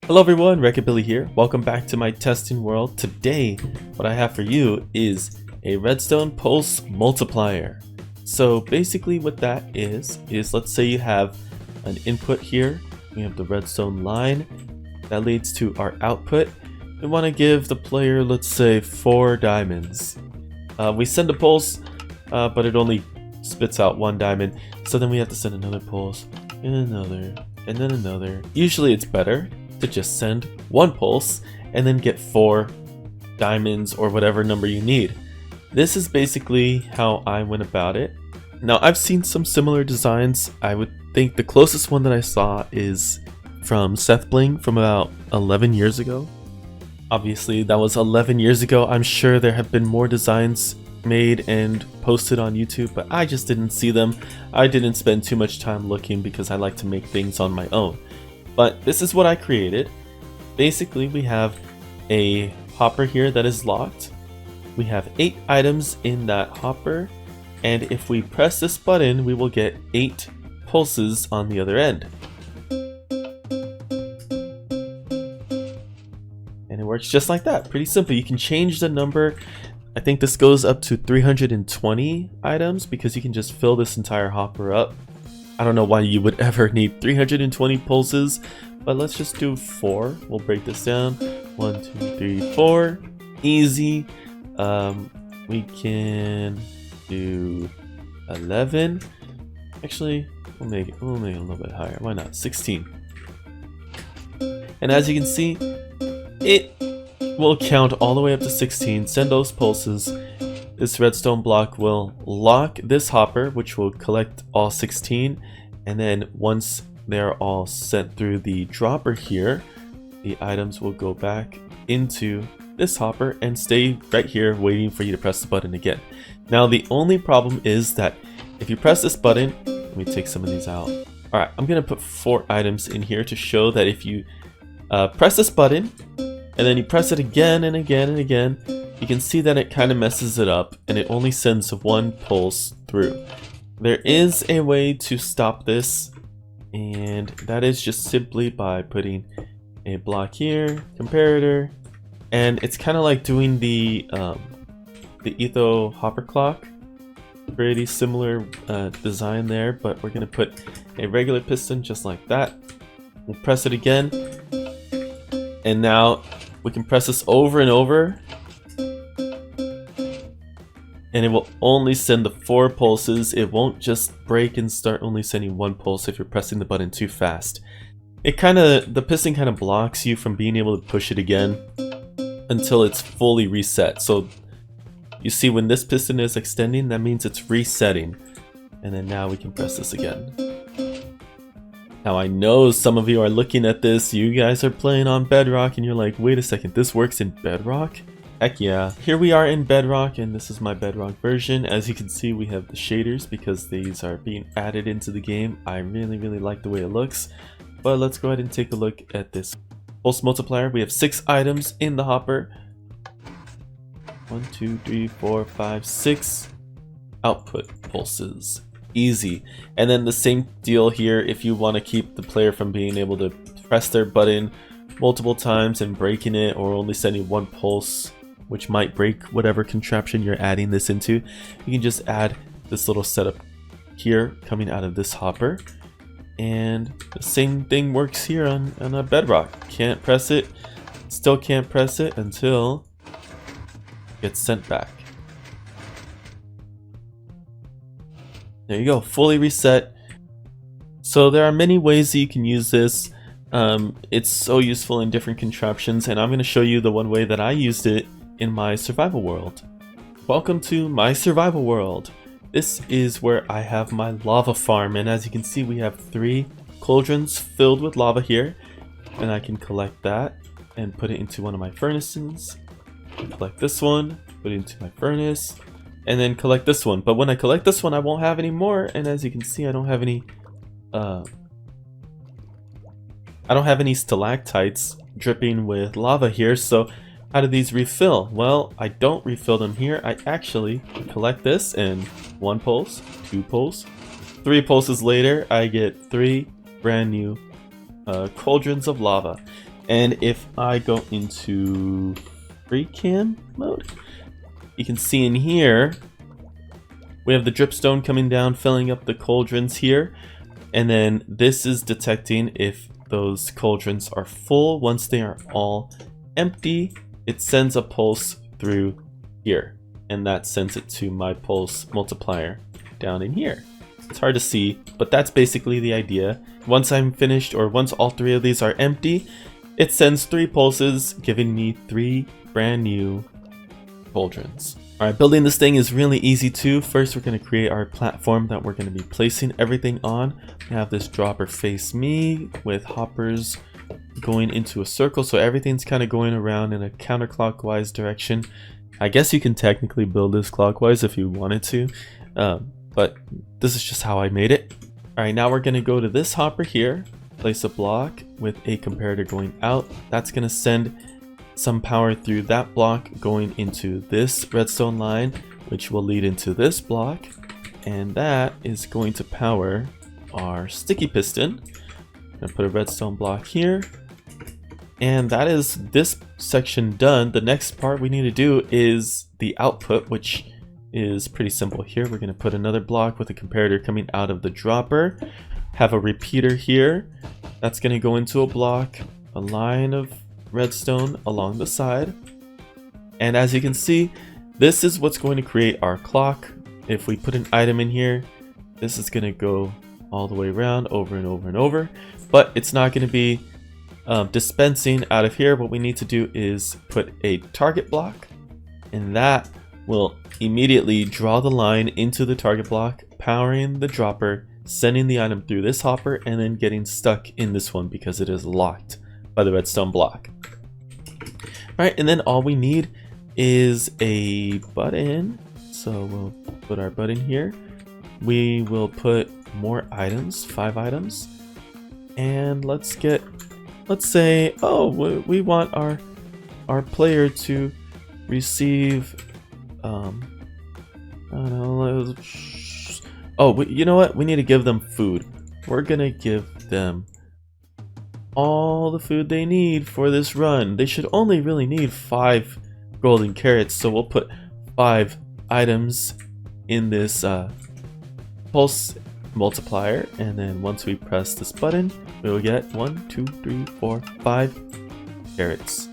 Hello everyone, Recabilly here. Welcome back to my testing world. Today, what I have for you is a redstone pulse multiplier. So basically what that is let's say you have an input here. We have the redstone line that leads to our output. We want to give the player, let's say, 4 diamonds. We send a pulse, but it only spits out 1 diamond. So then we have to send another pulse, and another, and then another. Usually it's better to just send 1 pulse and then get 4 diamonds or whatever number you need. This is basically how I went about it. Now I've seen some similar designs. I would think the closest one that I saw is from Seth Bling from about 11 years ago. Obviously that was 11 years ago. I'm sure there have been more designs made and posted on YouTube, but I just didn't see them. I didn't spend too much time looking because I like to make things on my own. But this is what I created. Basically, we have a hopper here that is locked. We have 8 items in that hopper, and if we press this button, we will get 8 pulses on the other end. And it works just like that. Pretty simple. You can change the number. I think this goes up to 320 items because you can just fill this entire hopper up. I don't know why you would ever need 320 pulses, but let's just do 4. We'll break this down. 1, 2, 3, 4. Easy. We can do 11. Actually, we'll make it a little bit higher. Why not? 16. And as you can see, it will count all the way up to 16. Send those pulses. This redstone block will lock this hopper, which will collect all 16, and then once they're all sent through the dropper here, the items will go back into this hopper and stay right here waiting for you to press the button again. Now the only problem is that if you press this button, let me take some of these out. Alright, I'm going to put 4 items in here to show that if you press this button, and then you press it again and again and again, you can see that it kind of messes it up and it only sends 1 pulse through. There is a way to stop this, and that is just simply by putting a block here, comparator, and it's kind of like doing the Etho hopper clock. Pretty similar design there, but we're going to put a regular piston just like that. We'll press it again, and now we can press this over and over, and it will only send the 4 pulses. It won't just break and start only sending 1 pulse if you're pressing the button too fast. The piston kind of blocks you from being able to push it again until it's fully reset. So you see when this piston is extending, that means it's resetting. And then now we can press this again. Now I know some of you are looking at this, you guys are playing on Bedrock and you're like, wait a second, this works in Bedrock? Heck yeah. Here we are in Bedrock, and this is my Bedrock version. As you can see, we have the shaders because these are being added into the game. I really like the way it looks. But let's go ahead and take a look at this pulse multiplier. We have 6 items in the hopper. 1, 2, 3, 4, 5, 6 output pulses. Easy. And then the same deal here if you want to keep the player from being able to press their button multiple times and breaking it, or only sending 1 pulse, which might break whatever contraption you're adding this into. You can just add this little setup here coming out of this hopper, and the same thing works here on a Bedrock. Can't press it, still can't press it until it gets sent back. There you go, fully reset. So there are many ways that you can use this. It's so useful in different contraptions, and I'm going to show you the one way that I used it in my survival world. Welcome to my survival world. This is where I have my lava farm, and as you can see, we have 3 cauldrons filled with lava here, and I can collect that and put it into one of my furnaces. Collect this one, put it into my furnace, and then collect this one. But when I collect this one, I won't have any more, and as you can see, I don't have any stalactites dripping with lava here. So how do these refill? Well, I don't refill them here. I actually collect this, and 1 pulse, 2 pulse, 3 pulses later, I get 3 brand new cauldrons of lava. And if I go into free cam mode, you can see in here, we have the dripstone coming down, filling up the cauldrons here. And then this is detecting if those cauldrons are full. Once they are all empty, it sends a pulse through here. And that sends it to my pulse multiplier down in here. It's hard to see, but that's basically the idea. Once I'm finished, or once all 3 of these are empty, it sends 3 pulses, giving me 3 brand new cauldrons. Alright, building this thing is really easy too. First, we're going to create our platform that we're going to be placing everything on. We have this dropper face me with hoppers going into a circle, so everything's kind of going around in a counterclockwise direction. I guess you can technically build this clockwise if you wanted to, but this is just how I made it. Alright, now we're going to go to this hopper here, place a block with a comparator going out. That's going to send some power through that block going into this redstone line, which will lead into this block, and that is going to power our sticky piston. I'm going to put a redstone block here, and that is this section done. The next part we need to do is the output, which is pretty simple. Here we're going to put another block with a comparator coming out of the dropper, have a repeater here that's going to go into a block, a line of redstone along the side, and as you can see, this is what's going to create our clock. If we put an item in here, this is going to go all the way around over and over and over, but it's not going to be dispensing out of here. What we need to do is put a target block, and that will immediately draw the line into the target block, powering the dropper, sending the item through this hopper, and then getting stuck in this one because it is locked by the redstone block. Right, and then all we need is a button. So we'll put our button here. We will put more items, 5 items. And let's say, oh, we want our player to receive, I don't know, oh, you know what? We need to give them food. We're gonna give them all the food they need for this run. They should only really need 5 golden carrots, so we'll put 5 items in this pulse multiplier, and then once we press this button, we will get 1, 2, 3, 4, 5 carrots.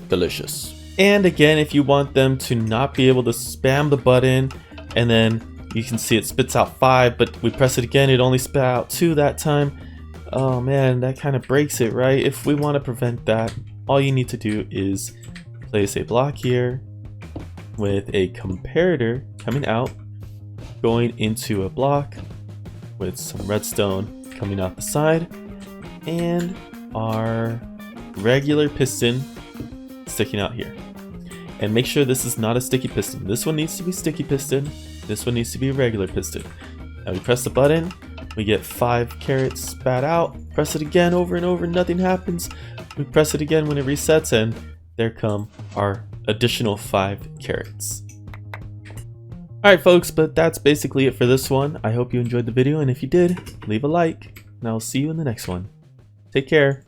Delicious. And again, if you want them to not be able to spam the button, and then you can see it spits out 5, but we press it again, it only spit out 2 that time. Oh man, that kind of breaks it, right? If we want to prevent that, all you need to do is place a block here with a comparator coming out, going into a block with some redstone coming out the side, and our regular piston sticking out here. And make sure this is not a sticky piston. This one needs to be sticky piston. This one needs to be a regular piston. Now we press the button, we get 5 carrots spat out. Press it again over and over, nothing happens. We press it again when it resets, and there come our additional 5 carrots. Alright folks, but that's basically it for this one. I hope you enjoyed the video, and if you did, leave a like, and I'll see you in the next one. Take care.